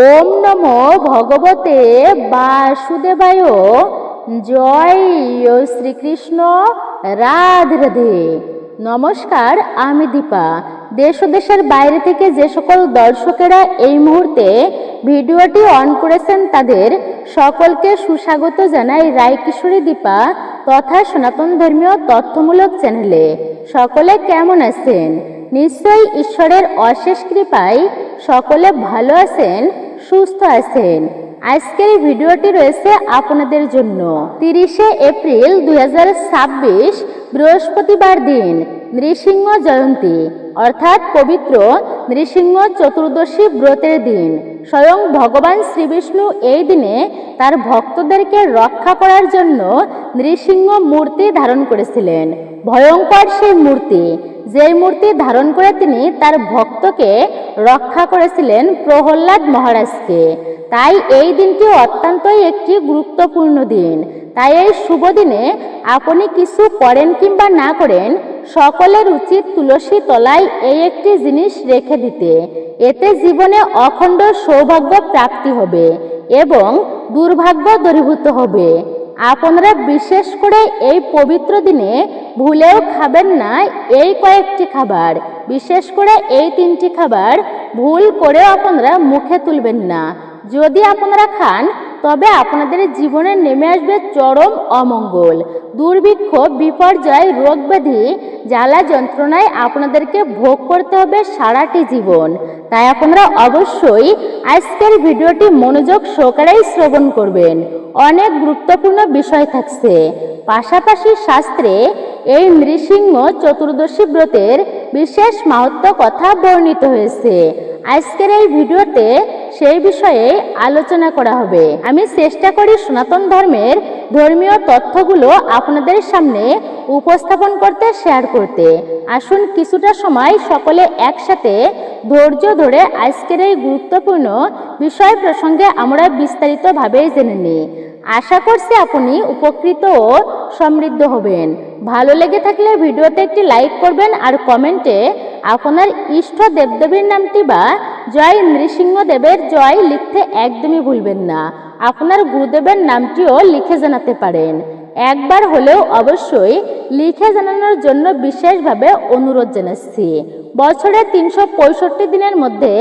ওম নমো ভগবতে বাসুদেবায়। জয় শ্রীকৃষ্ণ। রাধে রাধে। নমস্কার, আমি দীপা। দেশ ও দেশের বাইরে থেকে যে সকল দর্শকেরা এই মুহূর্তে ভিডিওটি অন করেছেন তাদের সকলকে সুস্বাগত জানাই রায়কিশোরী দীপা তথা সনাতন ধর্মীয় তথ্যমূলক চ্যানেলে। সকলে কেমন আছেন? নিশ্চয়ই ঈশ্বরের অশেষ কৃপায় সকলে ভালো আছেন, সুস্থ আছেন। আজকের এই ভিডিওটি রয়েছে আপনাদের জন্য 30শে এপ্রিল 2026 বৃহস্পতিবার দিন, নৃসিংহ জয়ন্তী অর্থাৎ পবিত্র নৃসিংহ চতুর্দশী ব্রতের দিন। স্বয়ং ভগবান শ্রীবিষ্ণু এই দিনে তার ভক্তদেরকে রক্ষা করার জন্য নৃসিংহ মূর্তি ধারণ করেছিলেন। ভয়ঙ্কর সেই মূর্তি, যেই মূর্তি ধারণ করে তিনি তার ভক্তকে রক্ষা করেছিলেন প্রহ্লাদ মহারাজকে। তাই এই দিনটি অত্যন্তই একটি গুরুত্বপূর্ণ দিন। তাই এই শুভ দিনে আপনি কিছু করেন কিংবা না করেন, সকলের উচিত তুলসী তলায় এই একটি জিনিস রেখে দিতে। এতে জীবনে অখণ্ড সৌভাগ্য প্রাপ্তি হবে এবং দুর্ভাগ্য দূরীভূত হবে। আপনারা বিশেষ করে এই পবিত্র দিনে ভুলেও খাবেন না এই কয়েকটি খাবার। বিশেষ করে এই 3টি খাবার ভুল করেও আপনারা মুখে তুলবেন না। যদি আপনারা খান তবে আপনাদের জীবনে নেমে আসবে চরম অমঙ্গল, দুর্ভিক্ষ, বিপর্যয়, রোগ ব্যাধি, জ্বালা যন্ত্রণায় আপনাদেরকে ভোগ করতে হবে সারাটি জীবন। তাই আপনারা অবশ্যই আজকের ভিডিওটি মনোযোগ সহকারেই শ্রবণ করবেন। অনেক গুরুত্বপূর্ণ বিষয় থাকছে। পাশাপাশি শাস্ত্রে এই নৃসিংহ চতুর্দশী ব্রতের বিশেষ মাহাত্ম্য কথা বর্ণিত হয়েছে। আজকের এই ভিডিওতে সেই বিষয়ে আলোচনা করা হবে। আমি চেষ্টা করি সনাতন ধর্মের ধর্মীয় তথ্যগুলো আপনাদের সামনে উপস্থাপন করতে, শেয়ার করতে। আসুন কিছুটা সময় সকলে একসাথে ধৈর্য ধরে আজকের এই গুরুত্বপূর্ণ বিষয় প্রসঙ্গে আমরা বিস্তারিতভাবে জেনে নিই। আশা করছি আপনি উপকৃত ও সমৃদ্ধ হবেন। ভালো লেগে থাকলে ভিডিওতে একটি লাইক করবেন আর কমেন্টে আপনার ইষ্ট দেবদেবীর নামটি বা জয় নৃসিংহদেবের জয় লিখতে একদমই ভুলবেন না। আপনার গুরুদেবের নামটিও লিখে জানাতে পারেন। একবার হলেও অবশ্যই লিখে জানানোর জন্য বিশেষভাবে অনুরোধ জানাচ্ছি। বছরে 365 দিনের মধ্যে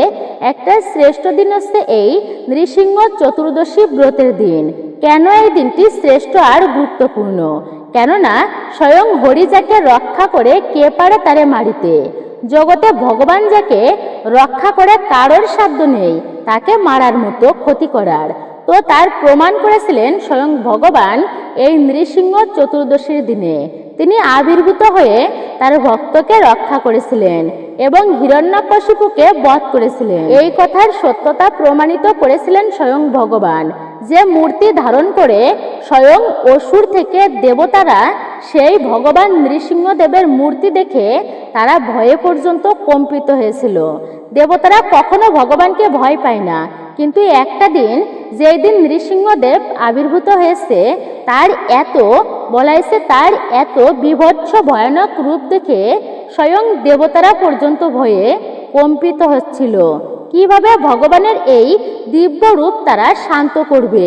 একটা শ্রেষ্ঠ দিন হচ্ছে এই নৃসিংহ চতুর্দশী ব্রতের দিন। কেন এই দিনটি শ্রেষ্ঠ আর গুরুত্বপূর্ণ? কেননা স্বয়ং হরি যাকে রক্ষা করে কে পারে তারে মারিতে। জগতে ভগবান যাকে রক্ষা করে কারোর সাধ্য নেই তাকে মারার মতো, ক্ষতি করার। তো তার প্রমাণ করেছিলেন স্বয়ং ভগবান এই নৃসিংহ চতুর্দশীর দিনে। তিনি আবির্ভূত হয়ে তার ভক্তকে রক্ষা করেছিলেন এবং হিরণ্যকশিপুকে বধ করেছিলেন। এই কথার সত্যতা প্রমাণিত করেছিলেন স্বয়ং ভগবান, যে মূর্তি ধারণ করে স্বয়ং অসুর থেকে দেবতারা সেই ভগবান নৃসিংহদেবের মূর্তি দেখে তারা ভয়ে পর্যন্ত কম্পিত হয়েছিল। দেবতারা কখনো ভগবানকে ভয় পায় না, কিন্তু একটা দিন, যেই দিন নৃসিংহদেব আবির্ভূত হয়েছে, তার এত বিভৎস ভয়ানক রূপ দেখে স্বয়ং দেবতারা পর্যন্ত ভয়ে কম্পিত হচ্ছিল। কিভাবে ভগবানের এই দিব্য রূপ তারা শান্ত করবে?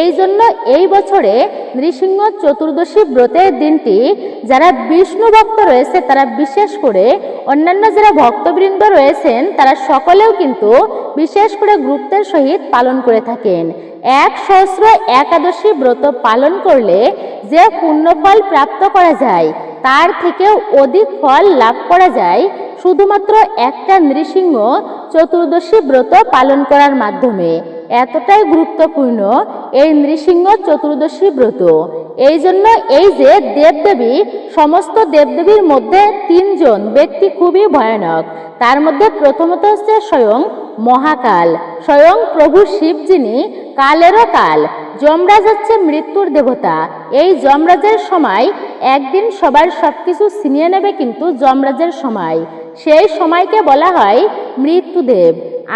এই জন্য এই বছরে নৃসিংহ চতুর্দশী ব্রতের দিনটি যারা বিষ্ণু ভক্ত রয়েছে তারা বিশেষ করে, অন্যান্য যারা ভক্তবৃন্দ রয়েছেন তারা সকলেও কিন্তু বিশেষ করে গুরুত্বের সহিত পালন করে থাকেন। 100 একাদশী ব্রত পালন করলে যে পুণ্যফল প্রাপ্ত করা যায় তার থেকেও অধিক ফল লাভ করা যায় শুধুমাত্র একটা নৃসিংহ চতুর্দশী ব্রত পালন করার মাধ্যমে। এতটাই গুরুত্বপূর্ণ এই নৃসিংহ চতুর্দশী ব্রত। এই জন্য এই যে দেবদেবী, সমস্ত দেবদেবীর মধ্যে 3 জন ব্যক্তি খুবই ভয়ানক। তার মধ্যে প্রথমত হচ্ছে স্বয়ং মহাকাল, স্বয়ং প্রভু শিব, যিনি কালেরও কাল। যমরাজ হচ্ছে মৃত্যুর দেবতা। এই যমরাজের সময় একদিন সবার সবকিছু ছিনিয়ে নেবে, কিন্তু যমরাজের সময়, সেই সময়কে বলা হয় মৃত্যুদেব।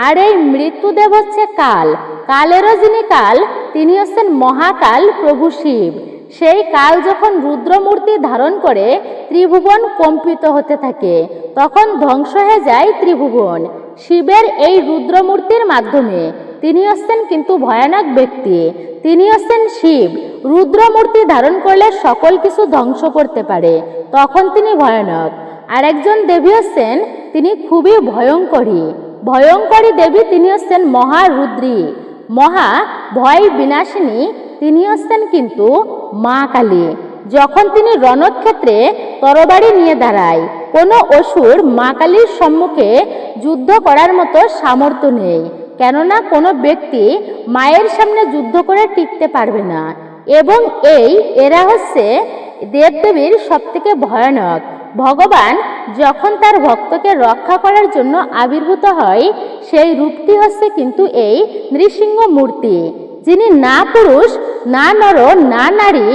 আর এই মৃত্যুদেব হচ্ছে কাল, কালেরও যিনি কাল তিনি হচ্ছেন মহাকাল প্রভু শিব। সেই কাল যখন রুদ্রমূর্তি ধারণ করে ত্রিভুবন কম্পিত হতে থাকে, তখন ধ্বংস হয়ে যায় ত্রিভুবন। শিবের এই রুদ্রমূর্তির মাধ্যমে তিনি হচ্ছেন কিন্তু ভয়ানক ব্যক্তি। তিনি হচ্ছেন শিব। রুদ্রমূর্তি ধারণ করলে সকল কিছু ধ্বংস করতে পারে, তখন তিনি ভয়ানক। আর একজন দেবী হচ্ছেন, তিনি খুবই ভয়ঙ্করী দেবী। তিনি হচ্ছেন মহারুদ্রী, মহা ভয় বিনাশিনী। তিনি হচ্ছেন কিন্তু মা কালী। যখন তিনি রণক্ষেত্রে তরবারি নিয়ে দাঁড়ায়, কোনো অসুর মা কালীর সম্মুখে যুদ্ধ করার মতো সামর্থ্য নেই, কেননা কোনো ব্যক্তি মায়ের সামনে যুদ্ধ করে টিকতে পারবে না। এবং এরা হচ্ছে দেবদেবীর সবথেকে ভয়ানক। ভগবান যখন তার ভক্তকে রক্ষা করার জন্য আবির্ভূত হয়, সেই রূপটি হচ্ছে কিন্তু এই নৃসিংহ মূর্তি, যিনি না পুরুষ, না নর, না নারী,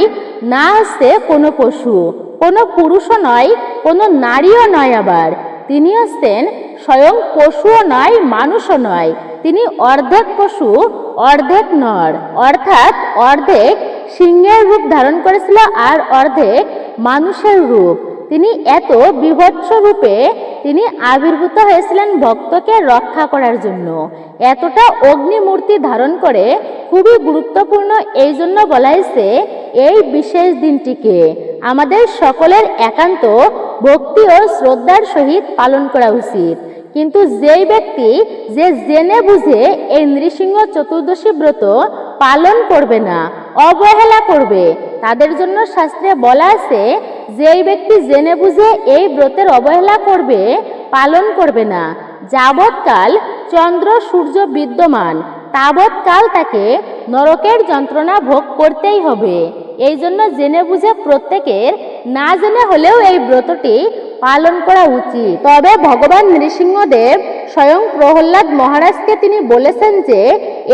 না হচ্ছে কোনো পশু, কোনো পুরুষও নয়, কোনো নারীও নয়। আবার তিনি হচ্ছেন স্বয়ং পশুও নয়, মানুষও নয়। তিনি অর্ধেক পশু, অর্ধেক নর, অর্থাৎ অর্ধেক সিংহের রূপ ধারণ করেছিল আর অর্ধেক মানুষের রূপ। তিনি এত বিভৎস রূপে তিনি আবির্ভূত হয়েছিলেন ভক্তকে রক্ষা করার জন্য। এতটা অগ্নিমূর্তি ধারণ করে খুবই গুরুত্বপূর্ণ। এই জন্য বলা হয়েছে এই বিশেষ দিনটিকে আমাদের সকলের একান্ত ভক্তি ও শ্রদ্ধার সহিত পালন করা উচিত। কিন্তু যেই ব্যক্তি যে জেনে বুঝে এই নৃসিংহ চতুর্দশী ব্রত পালন করবে না, অবহেলা করবে, তাদের জন্য শাস্ত্রে বলা আছে, যেই ব্যক্তি জেনে বুঝে এই ব্রতের অবহেলা করবে, পালন করবে না, যাবৎকাল চন্দ্র সূর্য বিদ্যমান তাবৎকাল তাকে নরকের যন্ত্রণা ভোগ করতেই হবে। এই জন্য জেনে বুঝে প্রত্যেকের, না জেনে হলেও এই ব্রতটি পালন করা উচিত। তবে ভগবান নৃসিংহদেব স্বয়ং প্রহ্লাদ মহারাজকে তিনি বলেছেন যে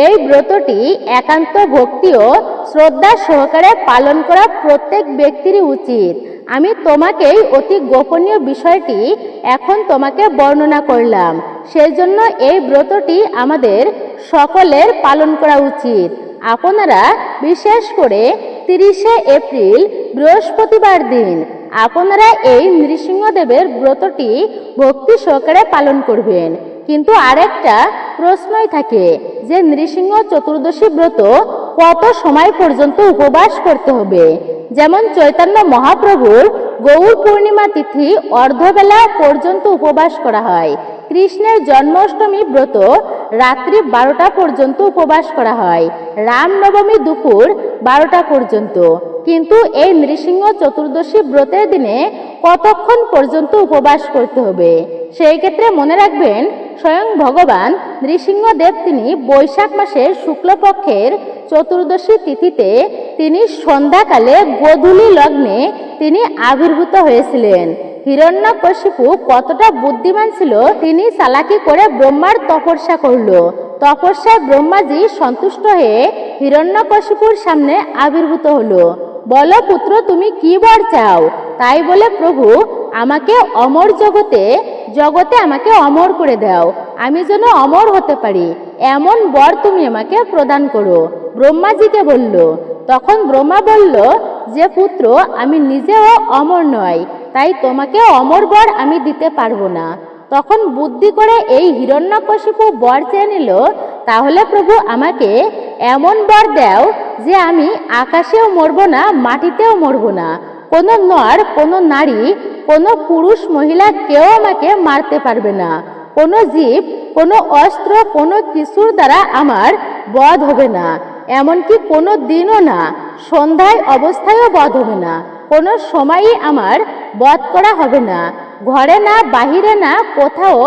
এই ব্রতটি একান্ত ভক্তি ও শ্রদ্ধা সহকারে পালন করা প্রত্যেক ব্যক্তিরই উচিত। আমি তোমাকেই অতি গোপনীয় বিষয়টি এখন তোমাকে বর্ণনা করলাম, সেই জন্য এই ব্রতটি আমাদের সকলের পালন করা উচিত। আপনারা বিশেষ করে 30শে এপ্রিল বৃহস্পতিবার দিন আপনারা এই নৃসিংহদেবের ব্রতটি ভক্তি সহকারে পালন করবেন। কিন্তু আরেকটা প্রশ্নই থাকে যে নৃসিংহ চতুর্দশী ব্রত কত সময় পর্যন্ত উপবাস করতে হবে। যেমন চৈতন্য মহাপ্রভুর গৌর পূর্ণিমা তিথি অর্ধবেলা পর্যন্ত উপবাস করা হয়। কৃষ্ণের জন্মাষ্টমী ব্রত রাত্রি 12টা পর্যন্ত উপবাস করা হয়, রামনবমী দুপুর 12টা পর্যন্ত। কিন্তু এই নৃসিংহ চতুর্দশী ব্রতের দিনে কতক্ষণ পর্যন্ত উপবাস করতে হবে? সেই ক্ষেত্রে মনে রাখবেন, স্বয়ং ভগবান নৃসিংহদেব তিনি বৈশাখ মাসের শুক্লপক্ষের চতুর্দশী তিথিতে তিনি সন্ধ্যাকালে গোধূলি লগ্নে তিনি আবির্ভূত হয়েছিলেন। হিরণ্যকশিপু কতটা বুদ্ধিমান ছিল, তিনি চালাকি করে ব্রহ্মার তপস্যা করল। তপস্যায় ব্রহ্মাজি সন্তুষ্ট হয়ে হিরণ্যকশিপুর সামনে আবির্ভূত হলো। বলো পুত্র, তুমি কি বর চাও? তাই বলে, প্রভু আমাকে অমর জগতে আমাকে অমর করে দাও, আমি যেন অমর হতে পারি, এমন বর তুমি আমাকে প্রদান করো। ব্রহ্মাজিকে বলল। তখন ব্রহ্মা বলল যে পুত্র, আমি নিজেও অমর নয়, তাই তোমাকে অমর বর আমি দিতে পারবো না। তখন বুদ্ধি করে এই হিরণ্যকশিপু বর চেয়ে নিল, তাহলে প্রভু আমাকে এমন বর দাও যে আমি আকাশেও মরবো না, মাটিতেও মরবো না, কোনো নর, কোনো নারী, কোনো পুরুষ মহিলা কেউ আমাকে মারতে পারবে না, কোনো জীব, কোনো অস্ত্র, কোনো কিছুর দ্বারা আমার বধ হবে না, এমনকি কোনো দিনও না, সন্ধ্যায় অবস্থায়ও বধ হবে না, কোনো সময়ই আমার বধ করা হবে না। ঘরে না, বাহিরে না, কোথাও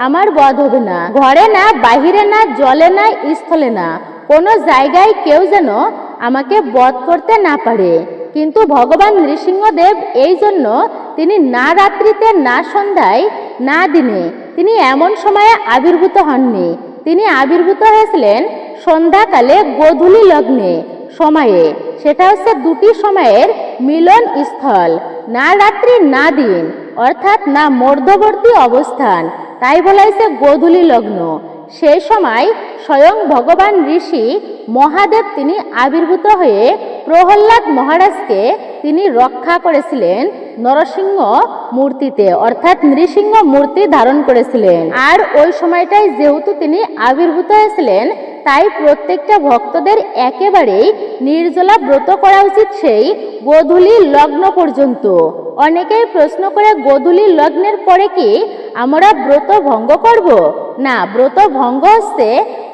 আমার বধ হবে না। ঘরে না, বাহিরে না, জলে না, স্থলে না, কোনো জায়গায় কেউ যেন আমাকে বধ করতে না পারে। কিন্তু ভগবান নৃসিংহদেব এই জন্য তিনি না রাত্রিতে, না সন্ধ্যায়, না দিনে, তিনি এমন সময়ে আবির্ভূত হননি। তিনি আবির্ভূত হয়েছিলেন সন্ধ্যাকালে গোধূলি লগ্নে সময়ে। সেটা হচ্ছে দুটি সময়ের মিলন স্থল, না রাত্রি না দিন, অর্থাৎ না মধ্যবর্তী অবস্থান, তাই বলা হয়েছে গোধূলি লগ্ন। সেই সময় স্বয়ং ভগবান ঋষি মহাদেব তিনি আবির্ভূত হয়ে প্রহ্লাদ মহারাজকে তিনি রক্ষা করেছিলেন নরসিংহ মূর্তিতে, অর্থাৎ নৃসিংহ মূর্তি ধারণ করেছিলেন। আর ওই সময়টাই যেহেতু তিনি আবির্ভূত হয়েছিলেন, তাই প্রত্যেকটা ভক্তদের একেবারেই নির্জলা ব্রত করা উচিত সেই গোধূলি লগ্ন পর্যন্ত। অনেকেই প্রশ্ন করে গোধূলি লগ্নের পরে কি আমরা ব্রত ভঙ্গ করব? না, ব্রত ভঙ্গ হচ্ছে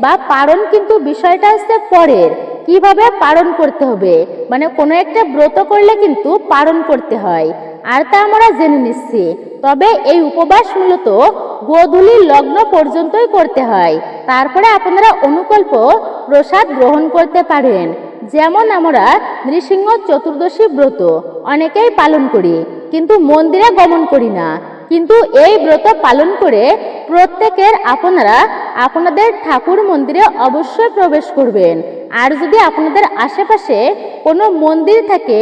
বা পালন কিন্তু বিষয়টা হচ্ছে পরের। কিভাবে পালন করতে হবে, মানে কোনো একটা ব্রত করলে কিন্তু পালন করতে হয়, আর তা আমরা জেনে নিচ্ছি। তবে এই উপবাস মূলত গোধূলি লগ্ন পর্যন্তই করতে হয়, তারপরে আপনারা অনুকল্প প্রসাদ গ্রহণ করতে পারেন। যেমন আমরা নৃসিংহ চতুর্দশী ব্রত অনেকেই পালন করি, কিন্তু মন্দিরে গমন করি না। কিন্তু এই ব্রত পালন করে প্রত্যেকের আপনারা আপনাদের ঠাকুর মন্দিরে অবশ্যই প্রবেশ করবেন। আর যদি আপনাদের আশেপাশে কোনো মন্দির থাকে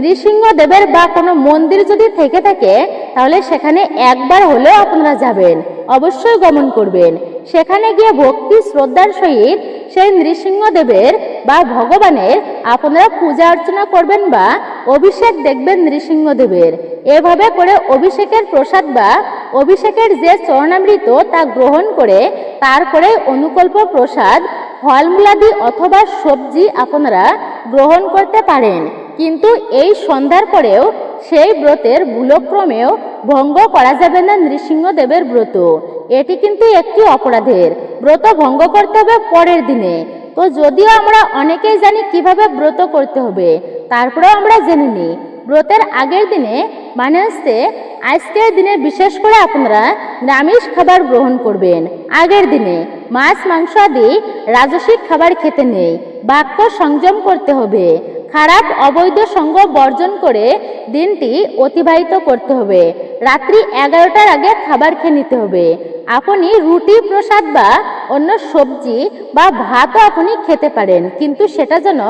নৃসিংহদেবের বা কোনো মন্দির যদি থেকে থাকে, তাহলে সেখানে একবার হলেও আপনারা যাবেন, অবশ্যই গমন করবেন। সেখানে গিয়ে ভক্তি শ্রদ্ধার সহিত সেই নৃসিংহদেবের বা ভগবানের আপনারা পূজা অর্চনা করবেন বা অভিষেক দেখবেন নৃসিংহদেবের। এভাবে করে অভিষেকের প্রসাদ বা অভিষেকের যে চরণামৃত তা গ্রহণ করে তারপরে অনুকল্প প্রসাদ ফলমূলাদি অথবা সবজি আপনারা গ্রহণ করতে পারেন। কিন্তু এই সন্ধ্যার পরেও সেই ব্রতের ভুলক্রমেও ভঙ্গ করা যাবে না নৃসিংহদেবের ব্রত। এটি কিন্তু একটি অপরাধের। ব্রত ভঙ্গ করতে হবে পরের দিনে। তো যদিও আমরা অনেকেই জানি কিভাবে ব্রত করতে হবে, তারপরেও আমরা জেনে নিই। ব্রতের আগের দিনে মানে হচ্ছে আজকের দিনে বিশেষ করে আপনারা নিরামিষ খাবার গ্রহণ করবেন। আগের দিনে মাছ মাংস আদি রাজসিক খাবার খেতে নেই, বাক্য সংযম করতে হবে, খারাপ অবৈধ সঙ্গ বর্জন করে দিনটি অতিবাহিত করতে হবে। রাত্রি 11টার আগে খাবার খেয়ে নিতে হবে। আপনি রুটি প্রসাদ বা অন্য সবজি বা ভাতও আপনি খেতে পারেন, কিন্তু সেটা যেন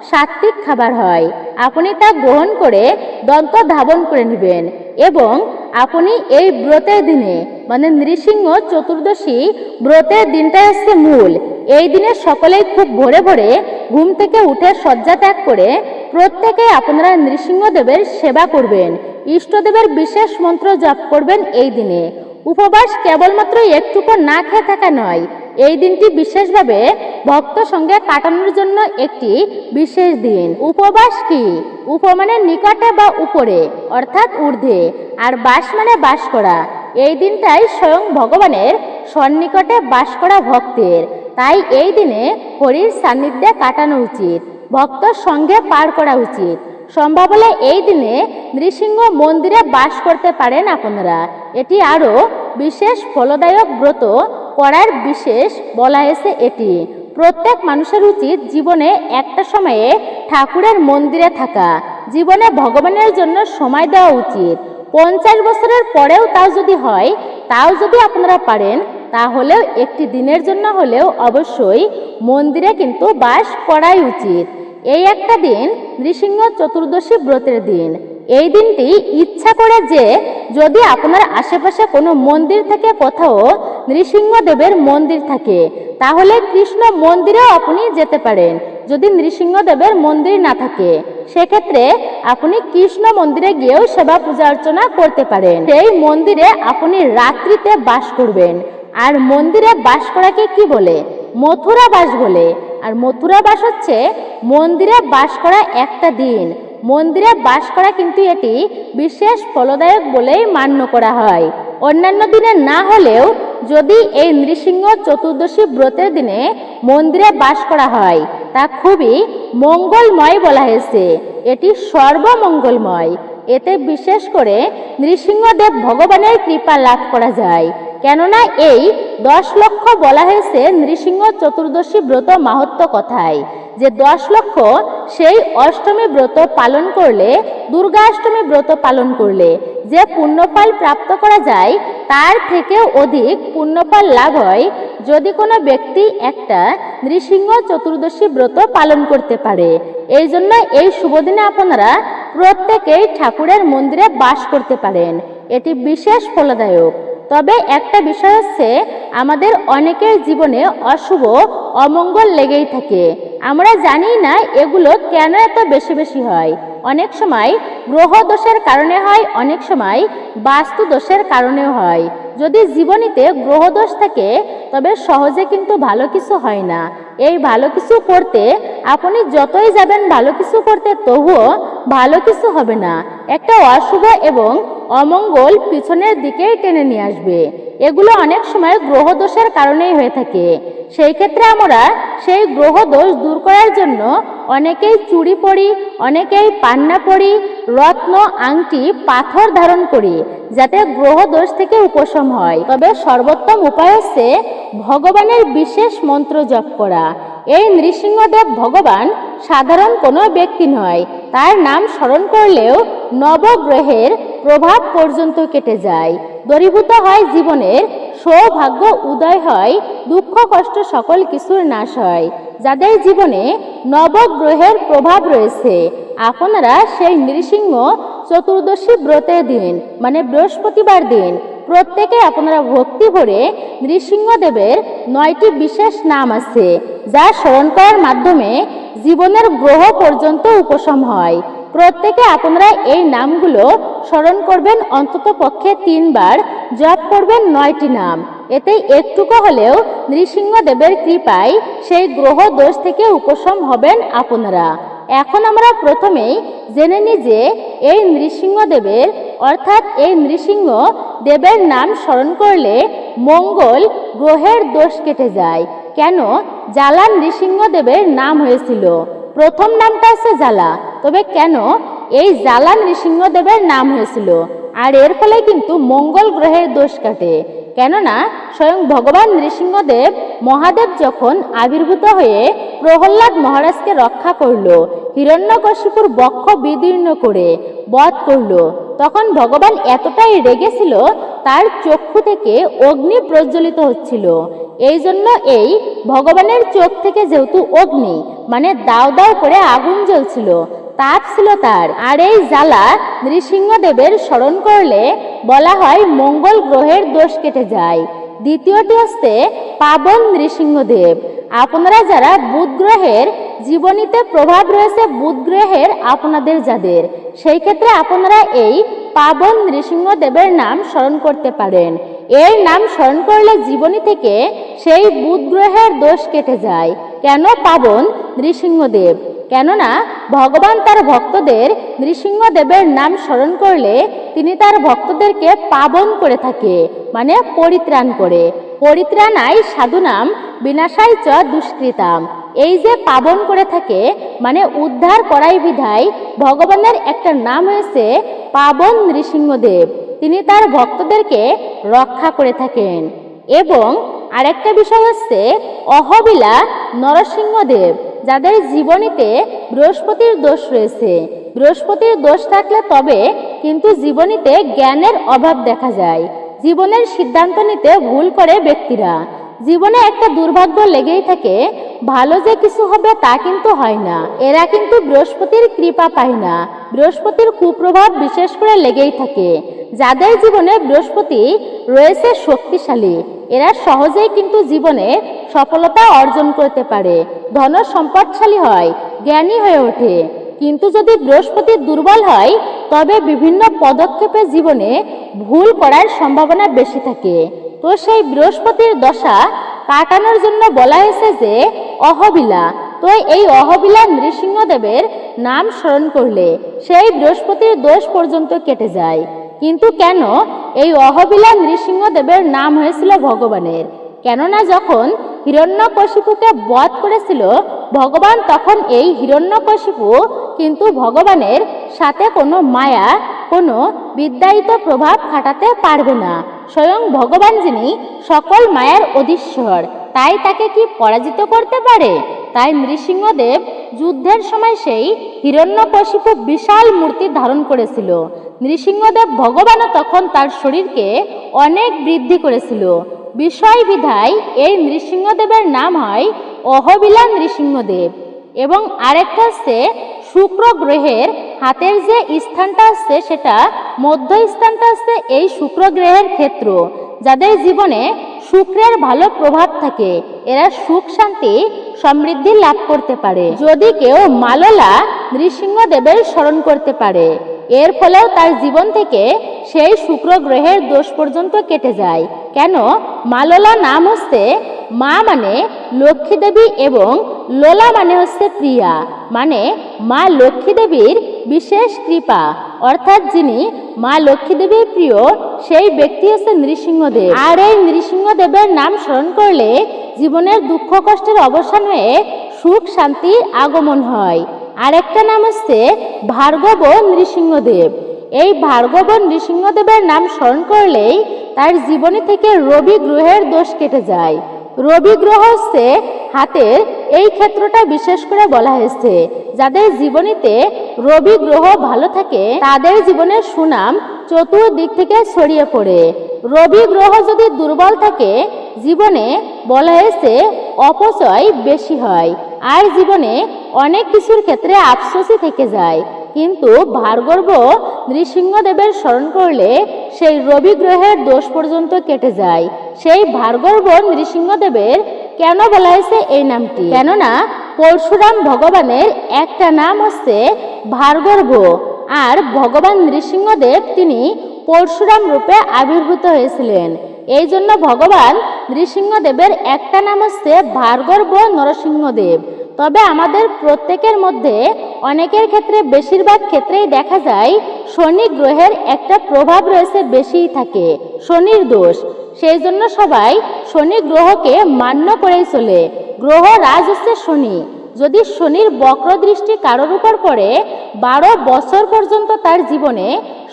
সাত্বিক খাবার হয়। আপনি তা গ্রহণ করে দন্ত ধাবন করে নেবেন। এবং আপনি এই ব্রতের দিনে মানে নৃসিংহ চতুর্দশী ব্রতের দিনটা হচ্ছে মূল। এই দিনে সকলেই খুব ভোরে ভোরে ঘুম থেকে উঠে শয্যা ত্যাগ করে প্রত্যেকে আপনারা নৃসিংহদেবের সেবা করবেন, ইষ্টদেবের বিশেষ মন্ত্র জপ করবেন। এই দিনে উপবাস কেবলমাত্র একটুকু না খেয়ে থাকা নয়, এই দিনটি বিশেষভাবে ভক্ত সঙ্গে কাটানোর জন্য একটি বিশেষ দিন। উপবাস কি? উপ মানে নিকটে বা উপরে অর্থাৎ ঊর্ধ্বে, আর বাস মানে বাস করা। এই দিনটাই স্বয়ং ভগবানের সন্নিকটে বাস করা ভক্তের। তাই এই দিনে হরির সান্নিধ্যে কাটানো উচিত, ভক্তর সঙ্গে পার করা উচিত। সম্ভব হলে এই দিনে নৃসিংহ মন্দিরে বাস করতে পারেন আপনারা। এটি আরও বিশেষ ফলদায়ক ব্রত করার বিশেষ বলা হয়েছে। এটি প্রত্যেক মানুষের উচিত জীবনে একটা সময়ে ঠাকুরের মন্দিরে থাকা, জীবনে ভগবানের জন্য সময় দেওয়া উচিত। 50 বছরের পরেও তাও যদি হয়, তাও যদি আপনারা পারেন, তাহলেও একটি দিনের জন্য হলেও অবশ্যই মন্দিরে কিন্তু বাস করাই উচিত। এই একটা দিন নৃসিংহ চতুর্দশী ব্রতের দিন। এই দিনটি ইচ্ছা করে যে যদি আপনার আশেপাশে কোনো মন্দির থেকে কোথাও নৃসিংহদেবের মন্দির থাকে, তাহলে কৃষ্ণ মন্দিরেও আপনি যেতে পারেন। যদি নৃসিংহদেবের মন্দির না থাকে, সেক্ষেত্রে আপনি কৃষ্ণ মন্দিরে গিয়েও সেবা পূজা অর্চনা করতে পারেন। সেই মন্দিরে আপনি রাত্রিতে বাস করবেন। আর মন্দিরে বাস করাকে কি বলে? মথুরা বাস বলে। আর মথুরা বাস হচ্ছে মন্দিরে বাস করা একটা দিন। মন্দিরে বাস করা কিন্তু এটি বিশেষ ফলদায়ক বলেই মান্য করা হয়। অন্যান্য দিনে না হলেও যদি এই নৃসিংহ চতুর্দশী ব্রতের দিনে মন্দিরে বাস করা হয়, তা খুবই মঙ্গলময় বলা হয়েছে। এটি সর্বমঙ্গলময়। এতে বিশেষ করে নৃসিংহদেব ভগবানের কৃপা লাভ করা যায়। কেননা এই 10 লক্ষ বলা হয়েছে নৃসিংহ চতুর্দশী ব্রত মাহাত্ম্য কথায়, যে 10 লক্ষ সেই অষ্টমী ব্রত পালন করলে, দুর্গা অষ্টমী ব্রত পালন করলে যে পুণ্যফল প্রাপ্ত করা যায়, তার থেকেও অধিক পুণ্যফল লাভ হয় যদি কোনো ব্যক্তি একটা নৃসিংহ চতুর্দশী ব্রত পালন করতে পারে। এই জন্য এই শুভদিনে আপনারা প্রত্যেকেই ঠাকুরের মন্দিরে বাস করতে পারেন। এটি বিশেষ ফলদায়ক। তবে একটা বিষয় হচ্ছে, আমাদের অনেকের জীবনে অশুভ অমঙ্গল লেগেই থাকে। আমরা জানি না এগুলো কেন এত বেশি বেশি হয়। অনেক সময় গ্রহ দোষের কারণে হয়, অনেক সময় বাস্তু দোষের কারণেও হয়। যদি জীবনীতে গ্রহদোষ থাকে তবে সহজে কিন্তু ভালো কিছু হয় না। এই ভালো কিছু করতে আপনি যতই যাবেন ভালো কিছু করতে, তবুও ভালো কিছু হবে না। একটা অশুভ এবং অমঙ্গল পিছনের দিকেই টেনে নিয়ে আসবে। এগুলো অনেক সময় গ্রহদোষের কারণেই হয়ে থাকে। সেই ক্ষেত্রে আমরা সেই গ্রহদোষ দূর করার জন্য অনেকেই চুড়ি পরি, অনেকেই পান্না পরি, রত্ন, আংটি, পাথর ধারণ করি, যাতে গ্রহদোষ থেকে উপশম হয়। তবে সর্বোত্তম উপায় হচ্ছে ভগবানের বিশেষ মন্ত্র জপ করা। এই নৃসিংহদেব ভগবান সাধারণ কোনো ব্যক্তি নয়। তার নাম স্মরণ করলেও নবগ্রহের প্রভাব পর্যন্ত কেটে যায়, দূরীভূত হয় জীবনের সৌভাগ্য উদয় হয়, দুঃখ কষ্ট সকল কিছুর নাশ হয়। যাদের জীবনে নবগ্রহের প্রভাব রয়েছে, আপনারা সেই নৃসিংহ চতুর্দশী ব্রতের দিন মানে বৃহস্পতিবার দিন প্রত্যেকে আপনারা ভক্তি ভরে নৃসিংহদেবের 9টি বিশেষ নাম আছে, যা স্মরণ করার মাধ্যমে জীবনের গ্রহ পর্যন্ত উপশম হয়। প্রত্যেকে আপনারা এই নামগুলো স্মরণ করবেন, অন্তত পক্ষে 3 বার জপ করবেন 9টি নাম। এতে একটুকু হলেও নৃসিংহদেবের কৃপায় সেই গ্রহ দোষ থেকে উপশম হবেন আপনারা। এখন আমরা প্রথমেই জেনে নিই যে এই নৃসিংহদেবের অর্থাৎ এই নৃসিংহ দেবের নাম স্মরণ করলে মঙ্গল গ্রহের দোষ কেটে যায়। কেন জ্বালা নৃসিংহদেবের নাম হয়েছিল? প্রথম নামটা আছে জ্বালা, তবে কেন এই জ্বালা নৃসিংহদেবের নাম হয়েছিল? আর এর ফলে কিন্তু মঙ্গল গ্রহের দোষ কাটে। কেননা স্বয়ং ভগবান নৃসিংহদেব মহাদেব যখন আবির্ভূত হয়ে প্রহ্লাদ মহারাজকে রক্ষা করল, হিরণ্যকশিপুর বক্ষ বিদীর্ণ করে বধ করল, তখন ভগবান এতটাই রেগেছিল তার চক্ষু থেকে অগ্নি প্রজ্বলিত হচ্ছিল। এই জন্য এই ভগবানের চোখ থেকে যেহেতু অগ্নি মানে দাও দাও করে আগুন জ্বলছিল, তাপ ছিল তার। আর এই জ্বালা নৃসিংহদেবের স্মরণ করলে বলা হয় মঙ্গল গ্রহের দোষ কেটে যায়। দ্বিতীয়টি হচ্ছে পাবন নৃসিংহদেব। আপনারা যারা বুধ গ্রহের জীবনীতে প্রভাব রয়েছে, বুধ গ্রহের আপনাদের যাদের, সেই ক্ষেত্রে আপনারা এই পাবন নৃসিংহদেবের নাম স্মরণ করতে পারেন। এর নাম স্মরণ করলে জীবনী থেকে সেই বুধ গ্রহের দোষ কেটে যায়। কেন পাবন নৃসিংহদেব? কেননা ভগবান তার ভক্তদের নৃসিংহদেবের নাম স্মরণ করলে তিনি তার ভক্তদেরকে পাবন করে থাকে, মানে পরিত্রাণ করে। পরিত্রাণাই সাধুনাম বিনাশাই চ দুষ্কৃতাম। এই যে পাবন করে থাকে মানে উদ্ধার করাই বিধায় ভগবানের একটা নাম হয়েছে পাবন নৃসিংহদেব। তিনি তার ভক্তদেরকে রক্ষা করে থাকেন। এবং আরেকটা বিষয় হচ্ছে অহবিলা নরসিংহদেব, যাদের জীবনীতে বৃহস্পতির দোষ রয়েছে। বৃহস্পতির দোষ থাকলে তবে কিন্তু জীবনীতে জ্ঞানের অভাব দেখা যায়, জীবনের সিদ্ধান্ত নিতে ভুল করে ব্যক্তিরা। জীবনে একটা দুর্ভাগ্য লেগেই থাকে, ভালো যে কিছু হবে তা কিন্তু হয় না। এরা কিন্তু বৃহস্পতির কৃপা পায় না, বৃহস্পতির কুপ্রভাব বিশেষ করে লেগেই থাকে। যাদের জীবনে বৃহস্পতি রয়েছে শক্তিশালী, এরা সহজেই কিন্তু জীবনে সফলতা অর্জন করতে পারে, ধন সম্পদশালী হয়, জ্ঞানী হয়ে ওঠে। কিন্তু যদি বৃহস্পতি দুর্বল হয় তবে বিভিন্ন পদক্ষেপে জীবনে ভুল করার সম্ভাবনা বেশি থাকে। তো সেই বৃহস্পতির দশা কাটানোর জন্য বলা হয়েছে যে অহবিলা। তো এই অহবিলা নৃসিংহদেবের নাম স্মরণ করলে সেই বৃহস্পতির দোষ পর্যন্ত কেটে যায়। কিন্তু কেন এই অহবিলা নৃসিংহদেবের নাম হয়েছিল ভগবানের? কেননা যখন হিরণ্যকশিপুকে বধ করেছিল ভগবান, তখন এই হিরণ্যকশিপু কিন্তু ভগবানের সাথে কোনো মায়া, কোনো বিদ্যায়িত প্রভাব খাটাতে পারবে না। স্বয়ং ভগবান যিনি সকল মায়ার অধীশ্বর, তাই তাকে কি পরাজিত করতে পারে? তাই নৃসিংহদেব যুদ্ধের সময় সেই হিরণ্যকশিপু বিশাল মূর্তি ধারণ করেছিল। নৃসিংহদেব ভগবানও তখন তার শরীরকে অনেক বৃদ্ধি করেছিল। বিষয় বিধায় এই নৃসিংহদেবের নাম হয় অহবিলা নৃসিংহদেব। এবং আরেকটা হচ্ছে শুক্র গ্রহের হাতের যে স্থানটা আছে সেটা মধ্য স্থানটা আছে এই শুক্র গ্রহের ক্ষেত্র। যাদের জীবনে শুক্রের ভালো প্রভাব থাকে এরা সুখ শান্তি সমৃদ্ধি লাভ করতে পারে। যদি কেউ মাললা নৃসিংহদেবের স্মরণ করতে পারে এর ফলেও তার জীবন থেকে সেই শুক্র গ্রহের দোষ পর্যন্ত কেটে যায়। কেন? মা লোলা নাম হচ্ছে মা মানে লক্ষ্মী দেবী এবং লোলা মানে হচ্ছে প্রিয়া, মানে মা লক্ষ্মী দেবীর বিশেষ কৃপা, অর্থাৎ যিনি মা লক্ষ্মী দেবীর প্রিয় সেই ব্যক্তি হচ্ছে নৃসিংহদেব। আর এই নৃসিংহদেবের নাম স্মরণ করলে জীবনের দুঃখ কষ্টের অবসান হয়ে সুখ শান্তির আগমন হয়। আর একটা নাম হচ্ছে ভার্গব নৃসিংহদেব। এই ভার্গব নৃসিংহদেবের নাম স্মরণ করলেই তার জীবনী থেকে রবি গ্রহের দোষ কেটে যায়। রবি গ্রহ হচ্ছে হাতের এই ক্ষেত্রটা বিশেষ করে বলা হয়েছে, যাদের জীবনীতে রবি গ্রহ ভালো থাকে তাদের জীবনের সুনাম চতুর্দিক থেকে ছড়িয়ে পড়ে। রবি গ্রহ যদি দুর্বল থাকে জীবনে বলা হয়েছে অপচয় বেশি হয় আর জীবনে অনেক কিছুর ক্ষেত্রে আফসোসই থেকে যায়। কিন্তু ভার্গব নৃসিংহদেবের স্মরণ করলে সেই রবি গ্রহের দোষ পর্যন্ত কেটে যায়। সেই ভার্গব নৃসিংহদেবের কেন বলা হয়েছে এই নামটি? কেননা পরশুরাম ভগবানের একটা নাম হচ্ছে ভার্গব, আর ভগবান নৃসিংহদেব তিনি পরশুরাম রূপে আবির্ভূত হয়েছিলেন। এই জন্য ভগবান নৃসিংহদেবের একটা নাম হচ্ছে ভার্গব নরসিংহদেব। তবে আমাদের প্রত্যেকের মধ্যে অনেকের ক্ষেত্রে বেশিরভাগ ক্ষেত্রেই দেখা যায় শনি গ্রহের একটা প্রভাব রয়েছে, বেশিই থাকে শনির দোষ। সেই জন্য সবাই শনি গ্রহকে মান্য করেই চলে। গ্রহ রাজ হচ্ছে শনি। যদি শনির বক্র দৃষ্টি কারোর উপর পড়ে 12 বছর পর্যন্ত তার জীবনে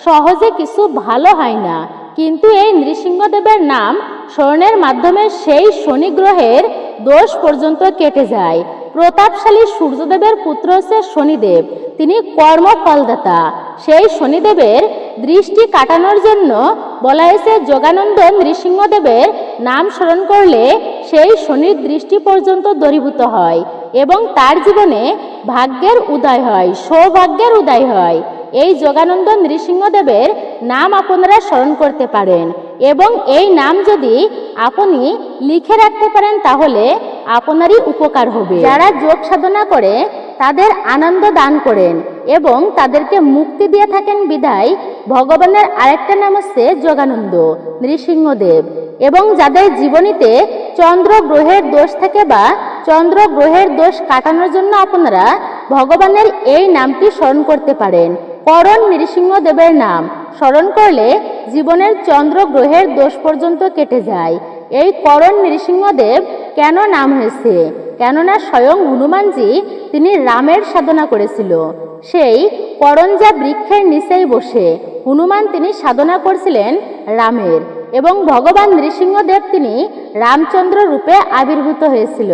সহজে কিছু ভালো হয় না। কিন্তু এই নৃসিংহদেবের নাম স্মরণের মাধ্যমে সেই শনি গ্রহের দোষ পর্যন্ত কেটে যায়। প্রতাপশালী সূর্যদেবের পুত্র হচ্ছে শনিদেব, তিনি কর্মফলদাতা। সেই শনিদেবের দৃষ্টি কাটানোর জন্য বলা হয়েছে যোগানন্দ নৃসিংহদেবের নাম স্মরণ করলে সেই শনির দৃষ্টি পর্যন্ত দূরীভূত হয় এবং তার জীবনে ভাগ্যের উদয় হয়, সৌভাগ্যের উদয় হয়। এই যোগানন্দ নৃসিংহদেবের নাম আপনারা স্মরণ করতে পারেন এবং এই নাম যদি আপনি লিখে রাখতে পারেন তাহলে আপনারই উপকার হবে। যারা যোগ সাধনা করে তাদের আনন্দ দান করেন এবং তাদেরকে মুক্তি দিয়ে থাকেন বিধায় ভগবানের আরেকটা নাম হচ্ছে যোগানন্দ নৃসিংহদেব। এবং যাদের জীবনীতে চন্দ্র গ্রহের দোষ থাকে বা চন্দ্র গ্রহের দোষ কাটানোর জন্য আপনারা ভগবানের এই নামটি স্মরণ করতে পারেন। করণ নৃসিংহদেবের নাম স্মরণ করলে জীবনের চন্দ্র গ্রহের দোষ পর্যন্ত কেটে যায়। এই করণ নৃসিংহদেব কেন নাম হয়েছে? কেননা স্বয়ং হনুমানজি তিনি রামের সাধনা করেছিল। সেই করঞ্জা বৃক্ষের নিচেই বসে হনুমান তিনি সাধনা করছিলেন রামের, এবং ভগবান নৃসিংহদেব তিনি রামচন্দ্র রূপে আবির্ভূত হয়েছিল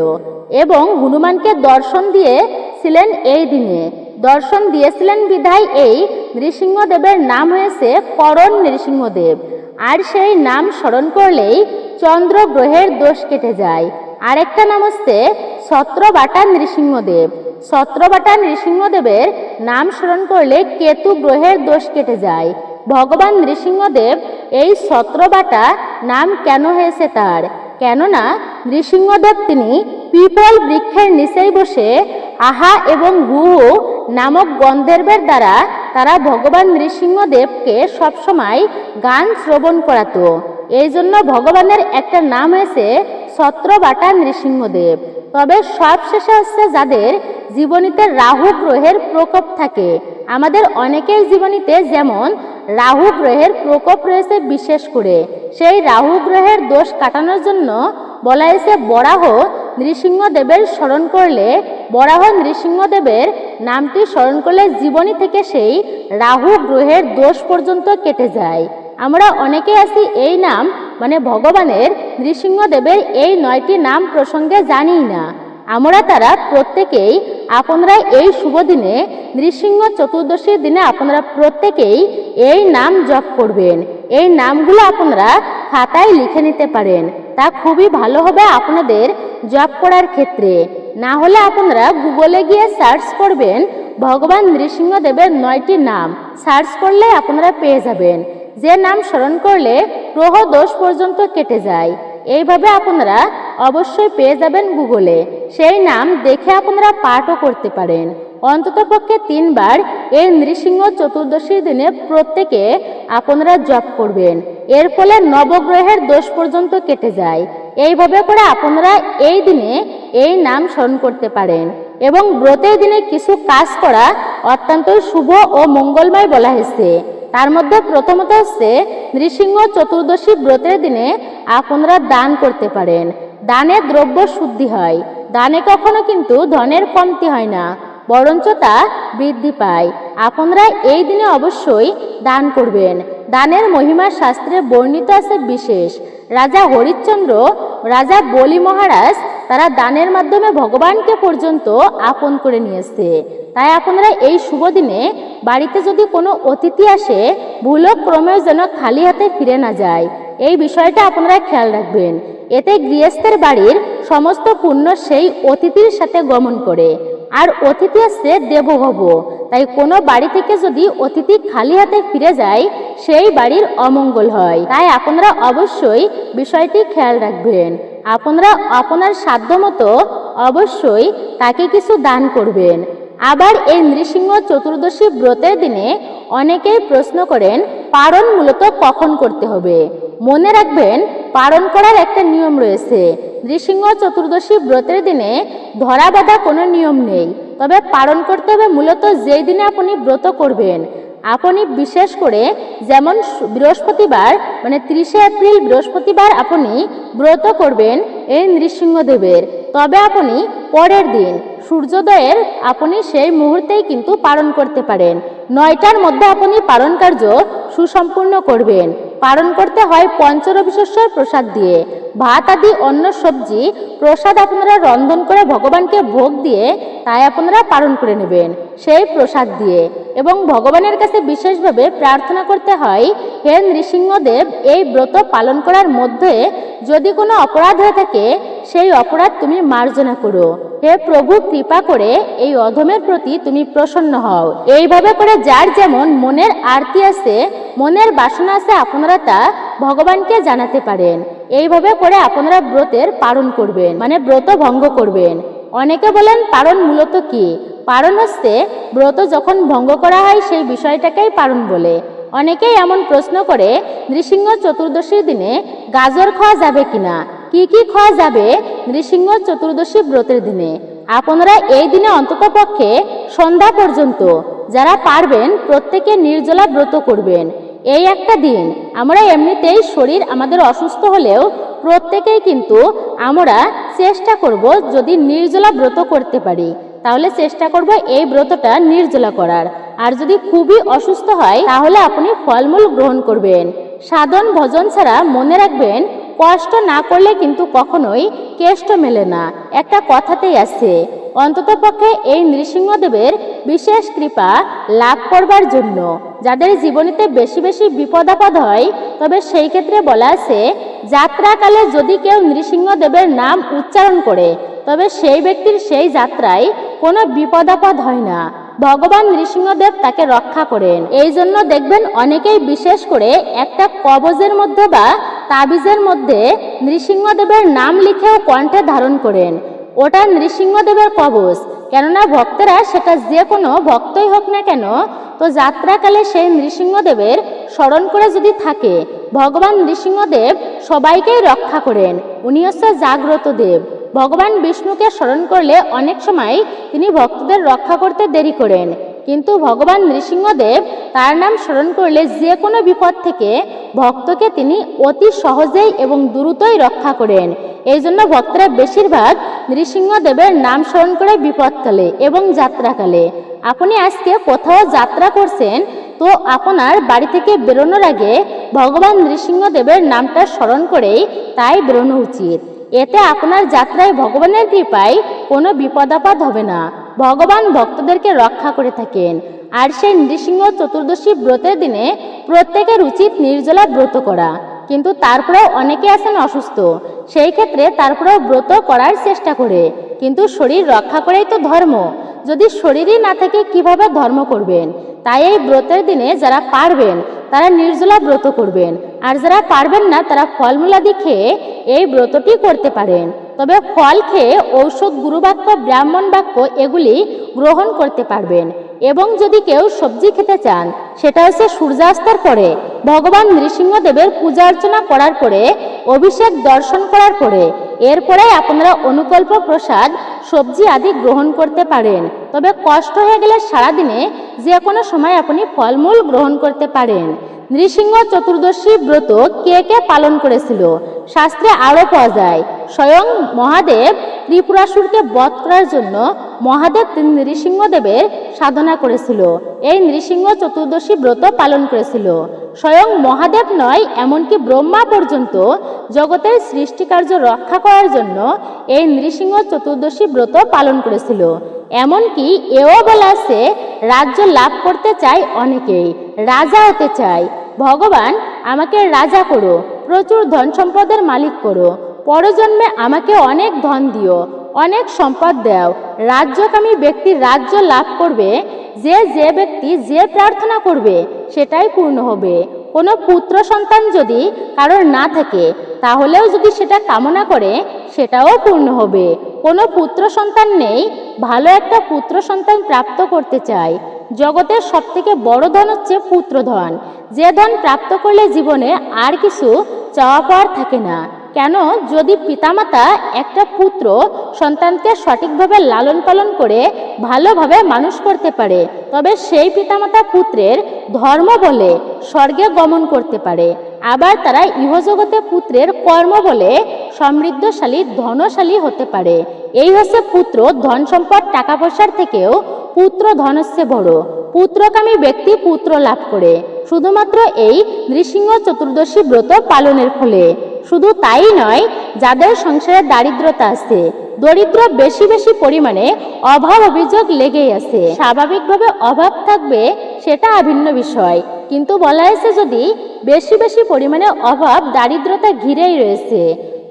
এবং হনুমানকে দর্শন দিয়েছিলেন। এই দিনে দর্শন দিয়েছিলেন বিধায় এই নৃসিংহদেবের নাম হয়েছে করণ নৃসিংহদেব। আর সেই নাম স্মরণ করলেই চন্দ্র গ্রহের দোষ কেটে যায়। আরেকটা নাম হচ্ছে ছত্রবাটা নৃসিংহদেব। ছত্রবাটা নৃসিংহদেবের নাম স্মরণ করলে কেতু গ্রহের দোষ কেটে যায়। ভগবান নৃসিংহদেব এই ছত্রবাটা নাম কেন হয়েছে তার? কেননা নৃসিংহদেব তিনি পিপল বৃক্ষের নিচেই বসে আহা এবং হু নামক গন্ধর্বের দ্বারা তারা ভগবান নৃসিংহদেবকে সবসময় গান শ্রবণ করাতো। এই জন্য ভগবানের একটা নাম হয়েছে ছত্রবাটা নৃসিংহদেব। তবে সবশেষে হচ্ছে যাদের জীবনীতে রাহু গ্রহের প্রকোপ থাকে, আমাদের অনেকের জীবনীতে যেমন রাহু গ্রহের প্রকোপ রয়েছে বিশেষ করে, সেই রাহু গ্রহের দোষ কাটানোর জন্য বলা হয়েছে বরাহ নৃসিংহদেবের স্মরণ করলে, বরাহ নৃসিংহদেবের নামটি স্মরণ করলে জীবনী থেকে সেই রাহু গ্রহের দোষ পর্যন্ত কেটে যায়। আমরা অনেকে আছি এই নাম মানে ভগবানের নৃসিংহদেবের এই 9টি নাম প্রসঙ্গে জানি না। আমরা তারা প্রত্যেকেই আপনারা এই শুভ দিনে নৃসিংহ চতুর্দশীর দিনে আপনারা প্রত্যেকেই এই নাম জপ করবেন। এই নামগুলো আপনারা খাতায় লিখে নিতে পারেন, তা খুবই ভালো হবে আপনাদের জপ করার ক্ষেত্রে। না হলে আপনারা গুগলে গিয়ে সার্চ করবেন ভগবান নৃসিংহদেবের 9টি নাম, সার্চ করলে আপনারা পেয়ে যাবেন। যে নাম স্মরণ করলে গ্রহ দোষ পর্যন্ত কেটে যায়, এইভাবে আপনারা অবশ্যই পেয়ে যাবেন গুগলে। সেই নাম দেখে আপনারা পাঠও করতে পারেন। অন্ততপক্ষে 3 বার এই নৃসিংহ চতুর্দশীর দিনে প্রত্যেকে আপনারা জপ করবেন। এর ফলে নবগ্রহের দোষ পর্যন্ত কেটে যায়। এইভাবে করে আপনারা এই দিনে এই নাম স্মরণ করতে পারেন। এবং ব্রতের দিনে কিছু কাজ করা অত্যন্ত শুভ ও মঙ্গলময় বলা হয়েছে। তার মধ্যে প্রথমত হচ্ছে নৃসিংহ চতুর্দশী ব্রতের দিনে আপনারা দান করতে পারেন। দানে দ্রব্য শুদ্ধি হয়। দানে কখনো কিন্তু ধনের কমতি হয় না, বরঞ্চ তা বৃদ্ধি পায়। আপনারা এই দিনে অবশ্যই দান করবেন। দানের মহিমা শাস্ত্রে বর্ণিত আছে বিশেষ। রাজা হরিশ্চন্দ্র, রাজা বলি মহারাজ তারা দানের মাধ্যমে ভগবানকে পর্যন্ত আপন করে নিয়েছে। তাই আপনারা এই শুভ দিনে বাড়িতে যদি কোনো অতিথি আসে, ভুলক্রমেও যেন খালি হাতে ফিরে না যায়, এই বিষয়টা আপনারা খেয়াল রাখবেন। এতে গৃহস্থের বাড়ির সমস্ত পুণ্য সেই অতিথির সাথে গমন করে। আর অতিথি আসছে দেবভব, তাই কোনো বাড়ি থেকে যদি অতিথি খালি হাতে ফিরে যায়, সেই বাড়ির অমঙ্গল হয়। তাই আপনারা অবশ্যই বিষয়টি খেয়াল রাখবেন। আপনারা আপনার সাধ্যমতো অবশ্যই তাকে কিছু দান করবেন। আবার এই নৃসিংহ চতুর্দশী ব্রতের দিনে অনেকেই প্রশ্ন করেন পারণ মূলত কখন করতে হবে। মনে রাখবেন, পারণ করার একটা নিয়ম রয়েছে। নৃসিংহ চতুর্দশী ব্রতের দিনে ধরা বাঁধা কোনো নিয়ম নেই, তবে পালন করতে হবে মূলত যেই দিনে আপনি ব্রত করবেন। আপনি বিশেষ করে যেমন বৃহস্পতিবার মানে 30শে এপ্রিল বৃহস্পতিবার আপনি ব্রত করবেন এই নৃসিংহদেবের, তবে আপনি পরের দিন সূর্যোদয়ের আপনি সেই মুহূর্তেই কিন্তু পালন করতে পারেন। 9টার মধ্যে আপনি পালন কার্য সুসম্পূর্ণ করবেন। পালন করতে হয় পঞ্চরবিশস্যর প্রসাদ দিয়ে। ভাত আদি অন্য সবজি প্রসাদ আপনারা রন্ধন করে ভগবানকে ভোগ দিয়ে তাই আপনারা পালন করে নেবেন সেই প্রসাদ দিয়ে। এবং ভগবানের কাছে বিশেষভাবে প্রার্থনা করতে হয়, হে নৃসিংহদেব, এই ব্রত পালন করার মধ্যে যদি কোনো অপরাধ হয়ে থাকে সেই অপরাধ তুমি মার্জনা করো। হে প্রভু, কৃপা করে এই অধমের প্রতি তুমি প্রসন্ন হও। এইভাবে করে যার যেমন মনের আরতি আছে, মনের বাসনা আছে, আপনারা তা ভগবানকে জানাতে পারেন। এইভাবে করে আপনারা ব্রতের পালন করবেন, মানে ব্রত ভঙ্গ করবেন। অনেকে বলেন পালন মূলত কি? পালন হচ্ছে ব্রত যখন ভঙ্গ করা হয় সেই বিষয়টাকেই পালন বলে। অনেকেই এমন প্রশ্ন করে নৃসিংহ চতুর্দশীর দিনে গাজর খাওয়া যাবে কিনা, কি কি খাওয়া যাবে নৃসিংহ চতুর্দশী ব্রতের দিনে। আপনারা এই দিনে অন্ততপক্ষে সন্ধ্যা পর্যন্ত যারা পারবেন প্রত্যেকে নির্জলা ব্রত করবেন। এই একটা দিন আমরা এমনিতেই শরীর আমাদের অসুস্থ হলেও প্রত্যেকেই কিন্তু আমরা চেষ্টা করব যদি নির্জলা ব্রত করতে পারি তাহলে চেষ্টা করব এই ব্রতটা নির্জলা করার। আর যদি খুবই অসুস্থ হয় তাহলে আপনি ফলমূল গ্রহণ করবেন। সাধন ভজন ছাড়া মনে রাখবেন, কষ্ট না করলে কিন্তু কখনোই কেষ্ট মেলে না, একটা কথাতেই আছে। অন্ততপক্ষে এই নৃসিংহদেবের বিশেষ কৃপা লাভ করবার জন্য যাদের জীবনীতে বেশি বেশি বিপদ আপদ হয়, তবে সেই ক্ষেত্রে বলা আছে যাত্রাকালে যদি কেউ নৃসিংহদেবের নাম উচ্চারণ করে তবে সেই ব্যক্তির সেই যাত্রায় কোনো বিপদ আপদ হয় না, ভগবান নৃসিংহদেব তাকে রক্ষা করেন। এই জন্য দেখবেন অনেকেই বিশেষ করে একটা কবজের মধ্যে বা তাবিজের মধ্যে নৃসিংহদেবের নাম লিখেও কণ্ঠে ধারণ করেন। ওটা নৃসিংহদেবের কবজ, কেননা ভক্তরা সেটা যে কোনো ভক্তই হোক না কেন, তো যাত্রাকালে সেই নৃসিংহদেবের স্মরণ করে যদি থাকে, ভগবান নৃসিংহদেব সবাইকেই রক্ষা করেন। উনি হচ্ছে জাগ্রত দেব। ভগবান বিষ্ণুকে স্মরণ করলে অনেক সময় তিনি ভক্তদের রক্ষা করতে দেরি করেন, কিন্তু ভগবান নৃসিংহদেব তার নাম স্মরণ করলে যে কোনো বিপদ থেকে ভক্তকে তিনি অতি সহজেই এবং দ্রুতই রক্ষা করেন। এই জন্য ভক্তরা বেশিরভাগ নৃসিংহদেবের নাম স্মরণ করে বিপদকালে এবং যাত্রাকালে। আপনি আজকে কোথাও যাত্রা করছেন, তো আপনার বাড়ি থেকে বেরোনোর আগে ভগবান নৃসিংহদেবের নামটা স্মরণ করেই তাই বেরোনো উচিত। এতে আপনার যাত্রায় ভগবানের কৃপায় কোনো বিপদ আপদ হবে না, ভগবান ভক্তদেরকে রক্ষা করে থাকেন। আর সেই নৃসিংহ চতুর্দশী ব্রতের দিনে প্রত্যেকের উচিত নির্জলা ব্রত করা, কিন্তু তারপরেও অনেকে আছেন অসুস্থ, সেই ক্ষেত্রে তারপরেও ব্রত করার চেষ্টা করে, কিন্তু শরীর রক্ষা করেই তো ধর্ম। যদি শরীরই না থাকে কিভাবে ধর্ম করবেন? তাই এই ব্রতের দিনে যারা পারবেন তারা নির্জলা ব্রত করবেন, আর যারা পারবেন না তারা ফলমূলাদি খেয়ে এই ব্রতটি করতে পারেন। তবে ফল খেয়ে ঔষধ, গুরুবাক্য, ব্রাহ্মণ বাক্য এগুলি গ্রহণ করতে পারবেন। এবং যদি কেউ সবজি খেতে চান, সেটা হচ্ছে সূর্যাস্তের পরে ভগবান নৃসিংহদেবের পূজা অর্চনা করার পরে, অভিষেক দর্শন করার পরে, এরপরে আপনারা অনুকল্প প্রসাদ সবজি আদি গ্রহণ করতে পারেন। তবে কষ্ট হয়ে গেলে সারাদিনে যে কোনো সময় আপনি ফলমূল গ্রহণ করতে পারেন। নৃসিংহ চতুর্দশী ব্রত কে কে পালন করেছিল শাস্ত্রে আরও পাওয়া যায়। স্বয়ং মহাদেব ত্রিপুরাসুরকে বধ করার জন্য মহাদেব নৃসিংহদেবের সাধনা করেছিল, এই নৃসিংহ চতুর্দশী ব্রত পালন করেছিল। স্বয়ং মহাদেব নয়, এমনকি ব্রহ্মা পর্যন্ত জগতের সৃষ্টিকার্য রক্ষা করার জন্য এই নৃসিংহ চতুর্দশী ব্রত পালন করেছিল। এমনকি এও বলা আছে, রাজ্য লাভ করতে চায় অনেকেই, রাজা হতে চায়। ভগবান আমাকে রাজা করো, প্রচুর ধন সম্পদের মালিক করো, পরজন্মে আমাকে অনেক ধন দিও, অনেক সম্পদ দাও। রাজ্যকামী ব্যক্তি রাজ্য লাভ করবে, যে ব্যক্তি যে প্রার্থনা করবে সেটাই পূর্ণ হবে। কোনো পুত্র সন্তান যদি কারোর না থাকে, তাহলেও যদি সেটা কামনা করে সেটাও পূর্ণ হবে। কোনো পুত্র সন্তান নেই, ভালো একটা পুত্র সন্তান প্রাপ্ত করতে চায়। জগতের সবথেকে বড় ধন হচ্ছে পুত্রধন, যে ধন প্রাপ্ত করলে জীবনে আর কিছু চাওয়া পাওয়ার থাকে না। কেন? যদি পিতামাতা একটা পুত্র সন্তানকে সঠিকভাবে লালন পালন করে ভালোভাবে মানুষ করতে পারে, তবে সেই পিতামাতা পুত্রের ধর্ম বলে স্বর্গে গমন করতে পারে। আবার তারা ইহজগতে পুত্রের কর্ম বলে সমৃদ্ধশালী ধনশালী হতে পারে। এই হচ্ছে পুত্র ধন সম্পদ টাকা পয়সার থেকেও পুত্র ধন হচ্ছে বড়। পুত্রকামী ব্যক্তি পুত্র লাভ করে শুধুমাত্র এই নৃসিংহ চতুর্দশী ব্রত পালনের ফলে। শুধু তাই নয়, যাদের সংসারে দারিদ্রতা আছে, দরিদ্র বেশি বেশি পরিমাণে অভাব অভিযোগ লেগেই আছে। স্বাভাবিকভাবে অভাব থাকবে সেটা আভিন্ন বিষয়, কিন্তু বলা হয়েছে যদি বেশি বেশি পরিমাণে অভাব দারিদ্রতা ঘিরেই রয়েছে,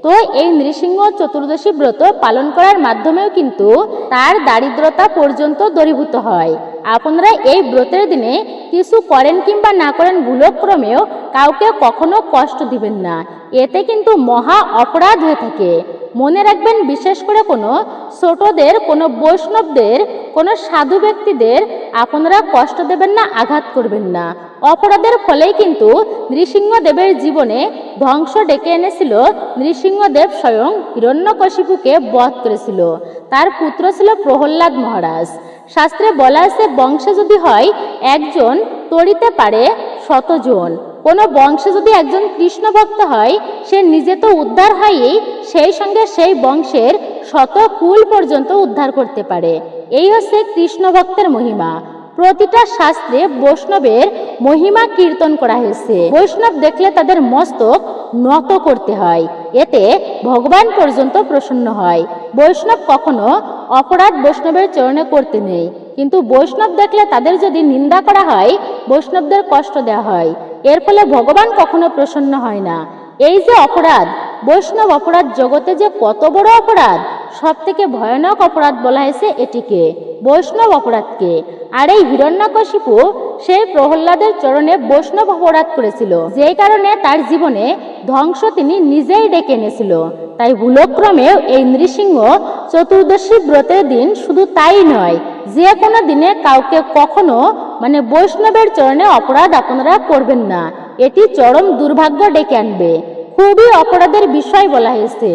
তো এই নৃসিংহ চতুর্দশী ব্রত পালন করার মাধ্যমেও কিন্তু তার দারিদ্রতা পর্যন্ত দূরীভূত হয়। আপনারা এই ব্রতের দিনে কিছু করেন কিংবা না করেন, ভুলক্রমেও কাউকে কখনো কষ্ট দিবেন না, এতে কিন্তু মহা অপরাধ হয়ে থাকে। মনে রাখবেন, বিশেষ করে কোনো ছোটদের, কোনো বৈষ্ণবদের, কোনো সাধু ব্যক্তিদের আপনারা কষ্ট দেবেন না, আঘাত করবেন না। অপরাধের ফলেই কিন্তু নৃসিংহদেবের জীবনে ধ্বংস ডেকে এনেছিল। নৃসিংহদেব স্বয়ং হিরণ্যকশিপুকে বধ করেছিল। তার পুত্র ছিল প্রহ্লাদ মহারাজ। শাস্ত্রে বলা আছে, বংশে যদি হয় একজন, তরিতে পারে শতজন। কোনো বংশে যদি একজন কৃষ্ণ ভক্ত হয়, সে নিজে তো উদ্ধার হয়ই, সেই সঙ্গে সেই বংশের শত কুল পর্যন্ত উদ্ধার করতে পারে। এই হচ্ছে কৃষ্ণ ভক্তের মহিমা। প্রতিটা শাস্ত্রে বৈষ্ণবের মহিমা কীর্তন করা হয়েছে। বৈষ্ণব দেখলে তাদের মস্তক নত করতে হয়, এতে ভগবান পর্যন্ত প্রসন্ন হয়। বৈষ্ণব কখনো অপরাধ বৈষ্ণবের চরণে করতে নেই, কিন্তু বৈষ্ণব দেখলে তাদের যদি নিন্দা করা হয়, বৈষ্ণবদের কষ্ট দেওয়া হয়, এর ফলে ভগবান কখনো প্রসন্ন হয় না। এই যে অপরাধ, বৈষ্ণব অপরাধ জগতে যে কত বড় অপরাধ, সব থেকে ভয়ানক অপরাধ বলা হয়েছে এটিকে, বৈষ্ণব অপরাধকে। আর এই হিরণ্যকশিপু সেই প্রহ্লাদের চরণে বৈষ্ণব অপরাধ করেছিল, যেই কারণে তার জীবনে ধ্বংস তিনি নিজেই ডেকে এনেছিল। তাই ভুলক্রমেও এই নৃসিংহ চতুর্দশী ব্রতের দিন শুধু তাই নয়, যে কোনো দিনে কাউকে কখনো বৈষ্ণবের চরণে অপরাধ আপনারা করবেন না, এটি চরম দুর্ভাগ্য ডেকে আনবে। খুবই অপরাধের বিষয় বলা হয়েছে।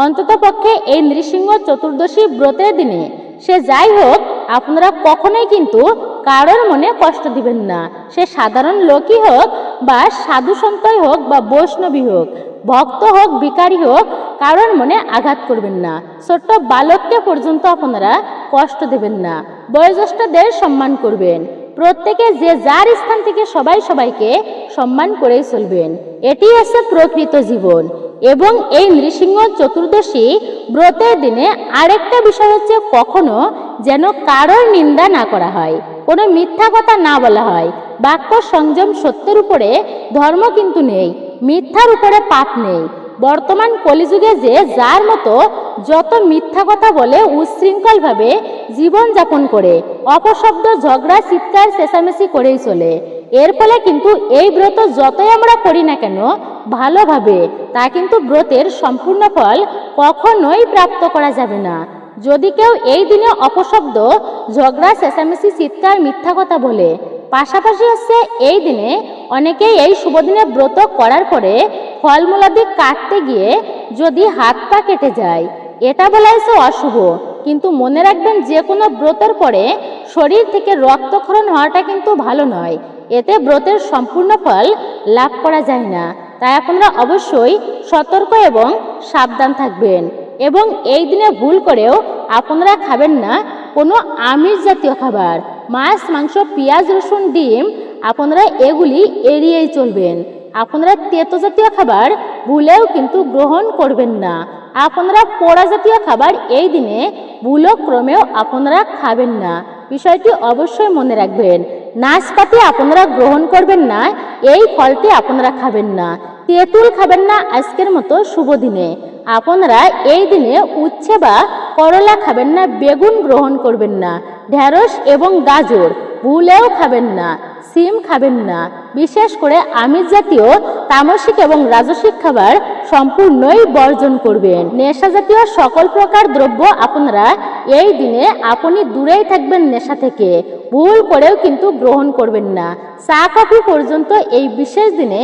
অন্তত পক্ষে এই নৃসিংহ চতুর্দশী ব্রতের দিনে সে যাই হোক, আপনারা কখনোই কিন্তু কারোর মনে কষ্ট দিবেন না। সে সাধারণ লোকই হোক বা সাধু সন্তই হোক বা বৈষ্ণবী হোক, ভক্ত হোক ভিখারি হোক, কারোর মনে আঘাত করবেন না। ছোট্ট বালককে পর্যন্ত আপনারা কষ্ট দেবেন না। বয়োজ্যেষ্ঠদের সম্মান করবেন। প্রত্যেকে যে যার স্থান থেকে সবাই সবাইকে সম্মান করেই চলবেন। এটি হচ্ছে প্রকৃত জীবন। এবং এই নৃসিংহ চতুর্দশী ব্রতের দিনে আরেকটা বিষয় হচ্ছে, কখনো যেন কারোর নিন্দা না করা হয়, কোনো মিথ্যা কথা না বলা হয়। বাক্য সংযম, সত্যের উপরে ধর্ম কিন্তু নেই, মিথ্যার উপরে পাপ নেই। বর্তমান কলিযুগে যে যার মতো যত মিথ্যা কথা বলে উচ্ছৃঙ্খলভাবে জীবন যাপন করে, অপশব্দ, ঝগড়া, চিৎকার, চেঁচামেচি করেই চলে, এর ফলে কিন্তু এই ব্রত যতই আমরা করি না কেন ভালোভাবে, তা কিন্তু ব্রতের সম্পূর্ণ ফল কখনোই প্রাপ্ত করা যাবে না। যদি কেউ এই দিনে অপশব্দ, ঝগড়া, চেঁচামেচি, চিৎকার, মিথ্যা কথা বলে। পাশাপাশি এই দিনে অনেকেই এই শুভ দিনে ব্রত করার পরে ফলমূলাদি কাটতে গিয়ে যদি হাত পা কেটে যায়, এটা বলা হয়েছে অশুভ। কিন্তু মনে রাখবেন, যে কোনো ব্রতের পরে শরীর থেকে রক্তক্ষরণ হওয়াটা কিন্তু ভালো নয়, এতে ব্রতের সম্পূর্ণ ফল লাভ করা যায় না। তাই আপনারা অবশ্যই সতর্ক এবং সাবধান থাকবেন। এবং এই দিনে ভুল করেও আপনারা খাবেন না কোনো আমিষ জাতীয় খাবার, মাছ, মাংস, পেঁয়াজ, রসুন, ডিম, আপনারা এগুলি এড়িয়েই চলবেন। আপনারা তেতো জাতীয় খাবার ভুলেও কিন্তু গ্রহণ করবেন না। আপনারা পোড়া জাতীয় খাবার এই দিনে ভুলক্রমেও আপনারা খাবেন না, বিষয়টি অবশ্যই মনে রাখবেন। নাশপাতি আপনারা গ্রহণ করবেন না, এই ফলটি আপনারা খাবেন না। তেঁতুল খাবেন না আজকের মতো শুভ দিনে। আপনারা এই দিনে উচ্ছে বা করলা খাবেন না, বেগুন গ্রহণ করবেন না, ঢেঁড়স এবং গাজর ভুলেও খাবেন না, সিম খাবেন না। বিশেষ করে আমিষ জাতীয়, তামসিক এবং রাজসিক খাবার সম্পূর্ণই বর্জন করবেন। নেশা জাতীয় সকল প্রকার দ্রব্য আপনারা এই দিনে আপনি দূরেই থাকবেন নেশা থেকে, ভুল করেও কিন্তু গ্রহণ করবেন না। চা কফি পর্যন্ত এই বিশেষ দিনে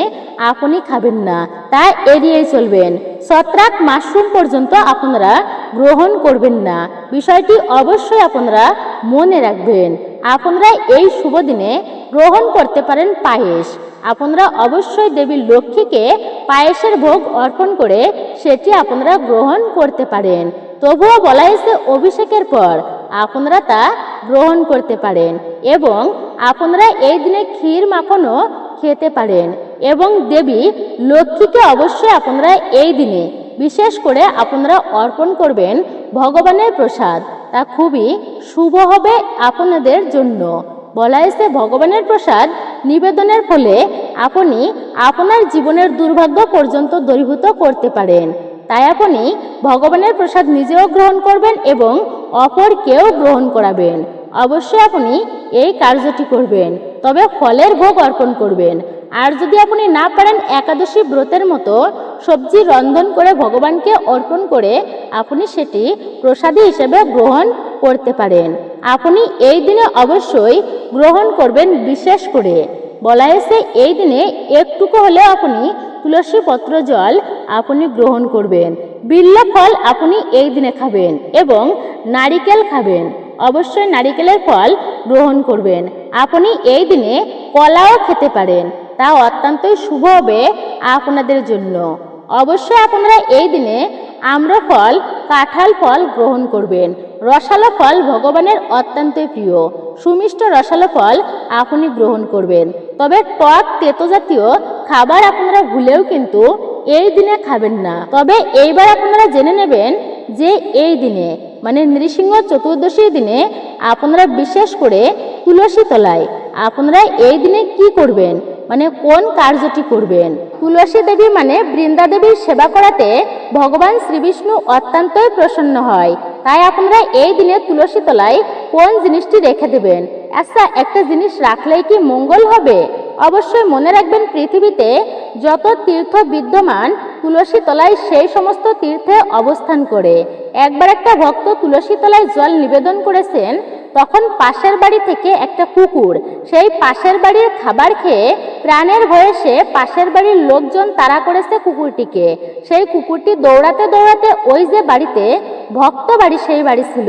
আপনি খাবেন না, তা এড়িয়েই চলবেন। ছত্রাক, মাশরুম পর্যন্ত আপনারা গ্রহণ করবেন না, বিষয়টি অবশ্যই আপনারা মনে রাখবেন। আপনারা এই শুভ দিনে গ্রহণ করতে পারেন পায়েস। আপনারা অবশ্যই দেবী লক্ষ্মীকে পায়েসের ভোগ অর্পণ করে সেটি আপনারা গ্রহণ করতে পারেন। তবুও বলা হয়েছে অভিষেকের পর আপনারা তা গ্রহণ করতে পারেন। এবং আপনারা এই দিনে ক্ষীর মাখনও খেতে পারেন। এবং দেবী লক্ষ্মীকে অবশ্যই আপনারা এই দিনে বিশেষ করে আপনারা অর্পণ করবেন ভগবানের প্রসাদ, তা খুবই শুভ হবে আপনাদের জন্য। বলা হয়েছে ভগবানের প্রসাদ নিবেদনের ফলে আপনি আপনার জীবনের দুর্ভাগ্য পর্যন্ত দূরীভূত করতে পারেন। তাই আপনি ভগবানের প্রসাদ নিজেও গ্রহণ করবেন এবং অপরকেও গ্রহণ করাবেন। অবশ্যই আপনি এই কার্যটি করবেন, তবে ফলের ভোগ অর্পণ করবেন। আর যদি আপনি না পারেন, একাদশী ব্রতের মতো সবজি রন্ধন করে ভগবানকে অর্পণ করে আপনি সেটি প্রসাদী হিসেবে গ্রহণ করতে পারেন। আপনি এই দিনে অবশ্যই গ্রহণ করবেন। বিশেষ করে বলা হয়েছে এই দিনে একটুকু হলেও আপনি তুলসী পত্র জল আপনি গ্রহণ করবেন। বিল্ব ফল আপনি এই দিনে খাবেন এবং নারিকেল খাবেন। অবশ্যই নারিকেলের ফল গ্রহণ করবেন। আপনি এই দিনে কলাও খেতে পারেন, তা অত্যন্তই শুভ হবে আপনাদের জন্য। অবশ্যই আপনারা এই দিনে আম্রফল, কাঁঠাল ফল গ্রহণ করবেন। রসালো ফল ভগবানের অত্যন্তই প্রিয়, সুমিষ্ট রসালো ফল আপনি গ্রহণ করবেন। তবে টক, তেতো জাতীয় খাবার আপনারা ভুলেও কিন্তু এই দিনে খাবেন না। তবে এইবার আপনারা জেনে নেবেন যে এই দিনে মানে নৃসিংহ চতুর্দশীর দিনে আপনারা বিশেষ করে তুলসী তলায় আপনারা এই দিনে কি করবেন, মানে কোন কার্যটি করবেন। তুলসী দেবী মানে বৃন্দা দেবীর সেবা করাতে ভগবান শ্রীবিষ্ণু অত্যন্তই প্রসন্ন হয়। তাই আপনারা এই দিনে তুলসী তলায় কোন জিনিসটি রেখে দেবেন। আচ্ছা, একটা জিনিস রাখলেই কি মঙ্গল হবে? অবশ্যই মনে রাখবেন, পৃথিবীতে যত তীর্থ বিদ্যমান তুলসী তলায় সেই সমস্ত তীর্থে অবস্থান করে। একবার একটা ভক্ত তুলসী তলায় জল নিবেদন করেছেন, তখন পাশের বাড়ি থেকে একটা কুকুর সেই পাশের বাড়ির খাবার খেয়ে প্রাণের ভয়ে সে পাশের বাড়ির লোকজন তাড়া করেছে কুকুরটিকে। সেই কুকুরটি দৌড়াতে দৌড়াতে ওই যে বাড়িতে ভক্ত বাড়ি সেই বাড়ি ছিল,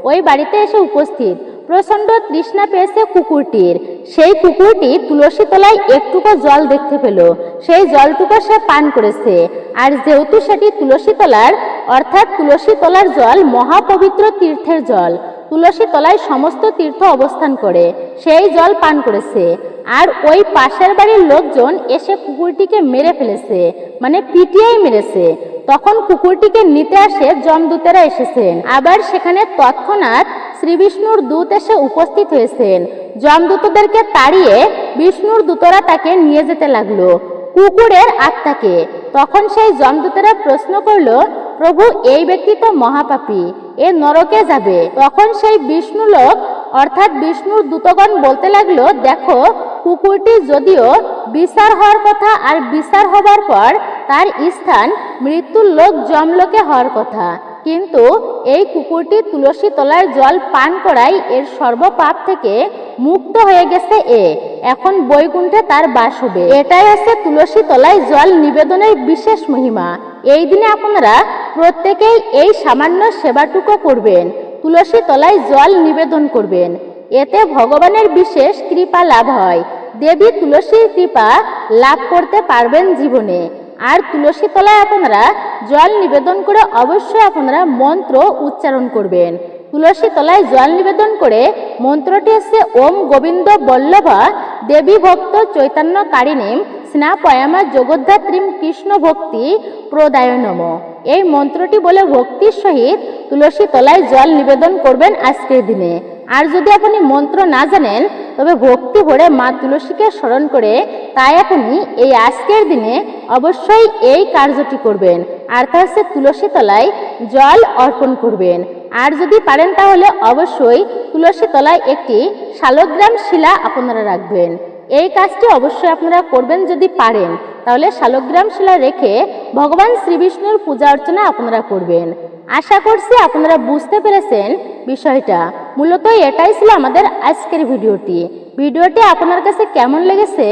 ওই বাড়িতে এসে উপস্থিত। প্রচন্ড তৃষ্ণা পেয়েছে কুকুরটির। সেই কুকুরটি তুলসী তলায় একটুকু জল দেখতে পেল, সেই জলটুকু সে পান করেছে। আর যেহেতু সেটি তুলসী তলার অর্থাৎ তুলসী তলার জল মহাপবিত্র তীর্থের জল, তুলসী তলায় সমস্ত তীর্থ অবস্থান করে, সেই জল পান করেছে। আর ওই পাশের বাড়ির লোকজন এসে কুকুরটিকে মেরে ফেলেছে, মানে পিটিয়েই মেরেছে। তখন কুকুরটিকে নিতে আসে যমদূতেরা এসেছেন। আবার সেখানে তৎক্ষণাৎ শ্রীবিষ্ণুর দূত এসে উপস্থিত হয়েছেন। যমদূতদেরকে তাড়িয়ে বিষ্ণুর দূতরা তাকে নিয়ে যেতে লাগলো কুকুরের আত্মাকে। তখন সেই যমদূতেরা প্রশ্ন করল, প্রভু এই ব্যক্তি তো মহাপাপী, এ নরকে যাবে। তখন সেই বিষ্ণু লোক অর্থাৎ বিষ্ণুর দূতগণ বলতে লাগলো, দেখো কুকুরটি যদিও বিচার হওয়ার কথা, আর বিচার হবার পর তার স্থান মৃত্যুর লোক যমলোকে হওয়ার কথা, কিন্তু এই কুকুরটি তুলসী তলায় জল পান করায় এর সর্বপাপ থেকে মুক্ত হয়ে গেছে। এখন বৈকুণ্ঠে তার বাস হবে। এটাই হচ্ছে তুলসী তলায় জল নিবেদনের বিশেষ মহিমা। এই দিনে আপনারা প্রত্যেকেই এই সামান্য সেবাটুকু করবেন, তুলসী তলায় জল নিবেদন করবেন। এতে ভগবানের বিশেষ কৃপা লাভ হয়। দেবী তুলসীর কৃপা লাভ করতে পারবেন জীবনে। আর তুলসী তলায় আপনারা জল নিবেদন করে অবশ্যই আপনারা মন্ত্র উচ্চারণ করবেন। তুলসী তলায় জল নিবেদন করে মন্ত্রটি হচ্ছে ওম গোবিন্দ বল্লভা দেবী ভক্ত চৈতন্য কারিণীম স্নাপয়ামা জগদ্ধাত্রীম কৃষ্ণ ভক্তি প্রদায় নম। এই মন্ত্রটি বলে ভক্তির সহিত তুলসী তলায় জল নিবেদন করবেন আজকের দিনে। আর যদি আপনি মন্ত্র না জানেন তবে ভক্তি ভরে মা তুলসীকে স্মরণ করে তাই আপনি এই আজকের দিনে অবশ্যই এই কার্যটি করবেন, আর তা হচ্ছে তুলসী তলায় জল অর্পণ করবেন। আর যদি পারেন তাহলে অবশ্যই তুলসী তলায় একটি শালগ্রাম শিলা আপনারা রাখবেন। এই কাজটি অবশ্যই আপনারা করবেন যদি পারেন, তাহলে শালগ্রাম শিলা রেখে ভগবান শ্রীবিষ্ণুর পূজা অর্চনা আপনারা করবেন। আশা করছি আপনারা বুঝতে পেরেছেন বিষয়টা। মূলত এটাই ছিল আমাদের আজকের ভিডিওটি আপনার কাছে কেমন লেগেছে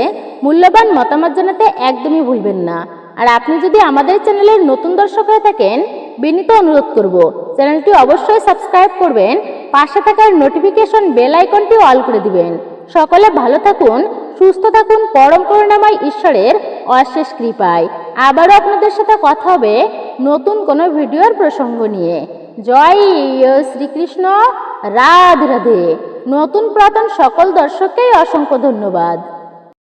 মূল্যবান মতামত জানাতে একদমই ভুলবেন না। আর আপনি যদি আমাদের চ্যানেলের নতুন দর্শক হয়ে থাকেন বিনীত অনুরোধ করব চ্যানেলটি অবশ্যই সাবস্ক্রাইব করবেন, পাশে থাকার নোটিফিকেশন বেল আইকনটি অল করে দিবেন। সকলে ভালো থাকুন, সুস্থ থাকুন, পরম করুণাময় ঈশ্বরের অশেষ কৃপায়। আবারও আপনাদের সাথে কথা হবে নতুন কোনো ভিডিওর প্রসঙ্গ নিয়ে। জয় শ্রীকৃষ্ণ, রাধে রাধে। নতুন পুরাতন সকল দর্শককেই অসংখ্য ধন্যবাদ।